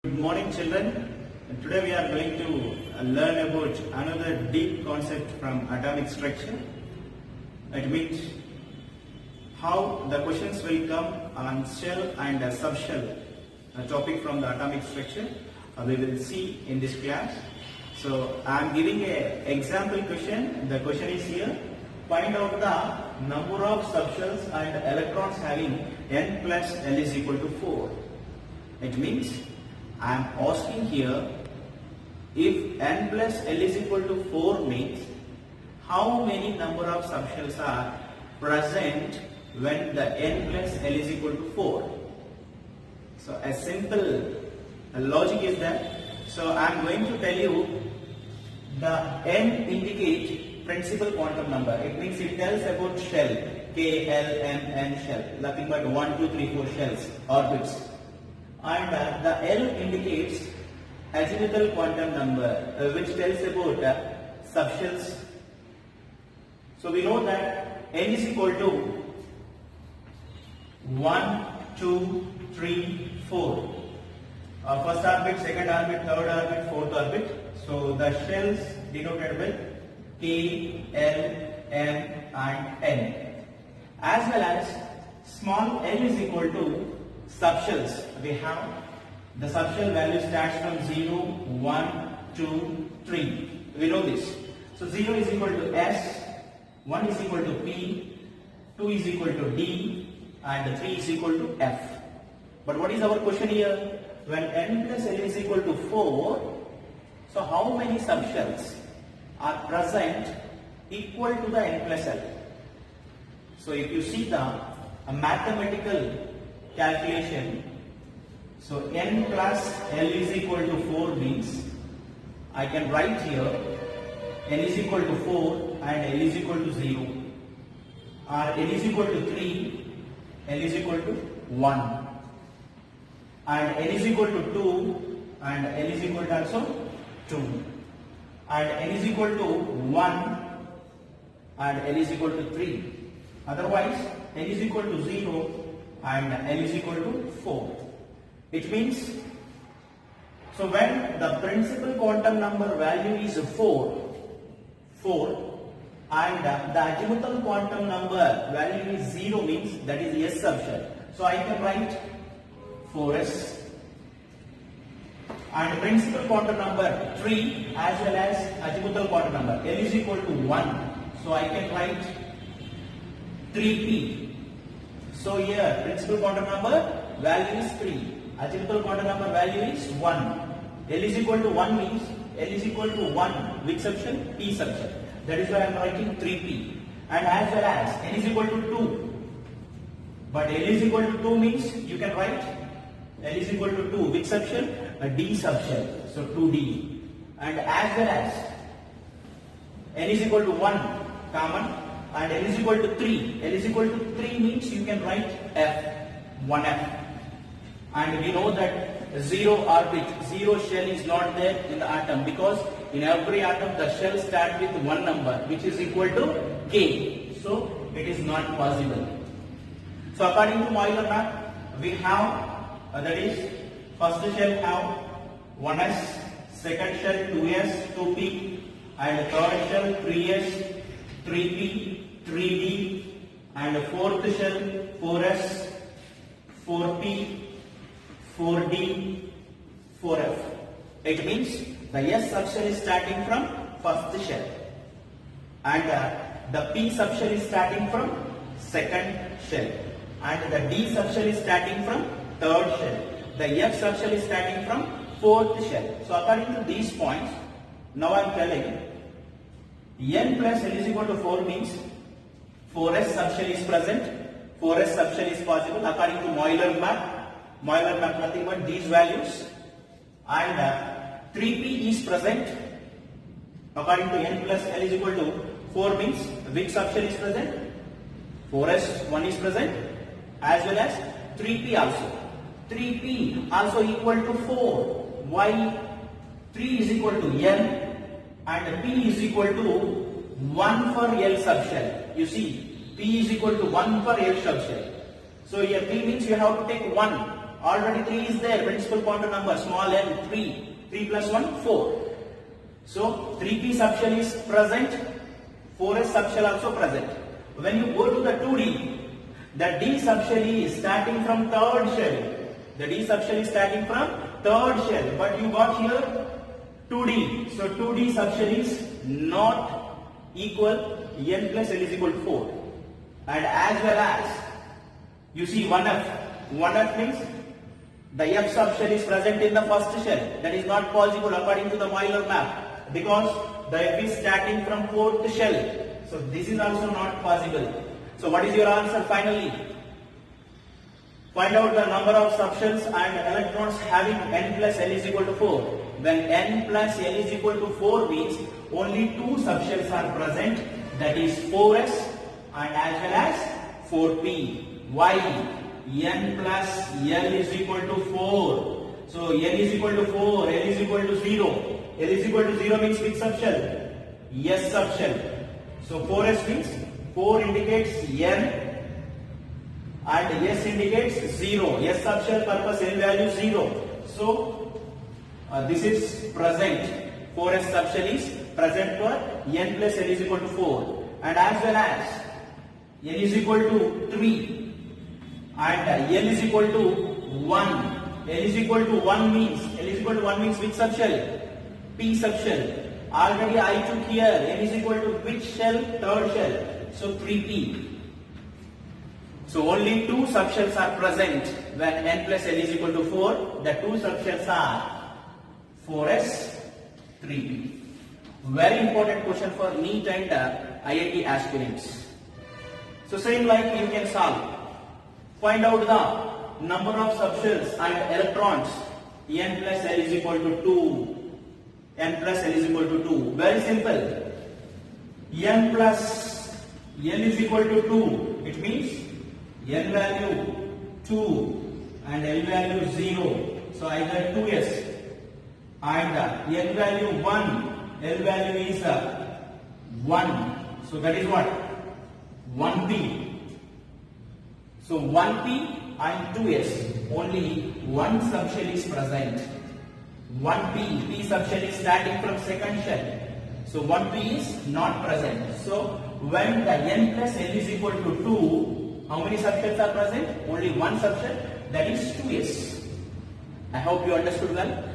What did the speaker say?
Good morning, children. Today we are going to learn about another deep concept from atomic structure. It means how the questions will come on shell and subshell, a topic from the atomic structure. We will see in this class. So I am giving an example question. The question is here. Find out the number of subshells and electrons having n plus L is equal to 4. It means I am asking here, if n plus L is equal to 4 means how many number of subshells are present when the n plus L is equal to 4. So a simple logic is that. So I am going to tell you the n indicates principal quantum number. It means it tells about shell, K, L, M, N shell, nothing but 1, 2, 3, 4 shells, orbits. And the L indicates azimuthal quantum number, which tells about subshells. So we know that n is equal to 1, 2, 3, 4. First orbit, second orbit, third orbit, fourth orbit. So the shells denoted with K, L, M and N. As well as small l is equal to subshells. We have the subshell value starts from 0, 1, 2, 3. We know this. So 0 is equal to S, 1 is equal to P, 2 is equal to D and 3 is equal to F. But what is our question here? When n plus L is equal to 4, so how many subshells are present equal to the n plus L? So if you see the mathematical calculation, so n plus L is equal to 4 means I can write here n is equal to 4 and L is equal to 0, or L is equal to 3, L is equal to 1, and L is equal to 2 and L is equal to also 2, and N is equal to 1 and L is equal to 3. Otherwise N is equal to 0 and L is equal to 4. It means, so when the principal quantum number value is 4 and the azimuthal quantum number value is 0 means that is S subshell. So I can write 4s, and principal quantum number 3 as well as azimuthal quantum number L is equal to 1. So I can write 3p. So here principal quantum number value is 3. Azimuthal quantum number value is 1. L is equal to 1 means L is equal to 1. Which subshell? P subshell. That is why I am writing 3p. And as well as N is equal to 2. But L is equal to 2 means you can write L is equal to 2. Which subshell? A D subshell. So 2D. And as well as N is equal to 1 common and L is equal to 3. L is equal to 3 means you can write F, 1F. And we know that 0 orbit, 0 shell is not there in the atom, because in every atom the shell starts with 1 number which is equal to K. So it is not possible. So according to Euler map, we have that is first shell have 1s, second shell 2s, 2p, and third shell 3s, 3p, 3d, and fourth shell 4s, 4p, 4d, 4f. It means the S subshell is starting from first shell and the P subshell is starting from second shell and the D subshell is starting from third shell. The F subshell is starting from fourth shell. So according to these points, now I am telling n plus L is equal to 4 means 4s subshell is present, 4s subshell is possible according to Euler map. Euler map nothing but these values, and 3p is present according to n plus L is equal to 4 means which subshell is present? 4s 1 is present as well as 3p also. 3p also equal to 4. Why? 3 is equal to n and p is equal to 1 for L subshell. You see, p is equal to 1 for L subshell. So here p means you have to take 1 Already 3 is there, principal quantum number, small n, 3. 3 plus 1, 4. So 3p subshell is present, 4s subshell also present. When you go to the 2d, the d subshell is starting from third shell. The d subshell is starting from third shell, but you got here 2d. So 2d subshell is not equal n plus l is equal to 4. And as well as you see 1f. 1f means the f subshell is present in the first shell. That is not possible according to the Euler map because the f is starting from fourth shell. So this is also not possible. So what is your answer finally? Find out the number of subshells and electrons having n plus l is equal to 4. When n plus l is equal to 4 means only 2 subshells are present, that is 4s and as well as 4p. Why? N plus l is equal to 4. So n is equal to 4, l is equal to 0. L is equal to 0 means which subshell? S subshell. So 4s means 4 indicates n and S indicates 0. S subshell purpose L value 0. So this is present. 4S subshell is present for n plus L is equal to 4. And as well as n is equal to 3 and L is equal to 1. L is equal to 1 means which subshell? P subshell. Already I took here n is equal to which shell? Third shell. So 3p. So only 2 subshells are present when n plus l is equal to 4. The 2 subshells are 4s, 3p. Very important question for NEET and IIT aspirants. So same like you can solve. Find out the number of subshells and electrons. N plus l is equal to 2. N plus l is equal to 2. Very simple. N plus l is equal to 2. It means n value 2 and l value 0. So either 2s and n value 1, l value is 1. So that is what? 1p. So 1p and 2s, only one subshell is present. 1p, p subshell is starting from second shell. So 1p is not present. So when the n plus l is equal to 2, how many subshells are present? Only one subshell, that is 2s. I hope you understood well.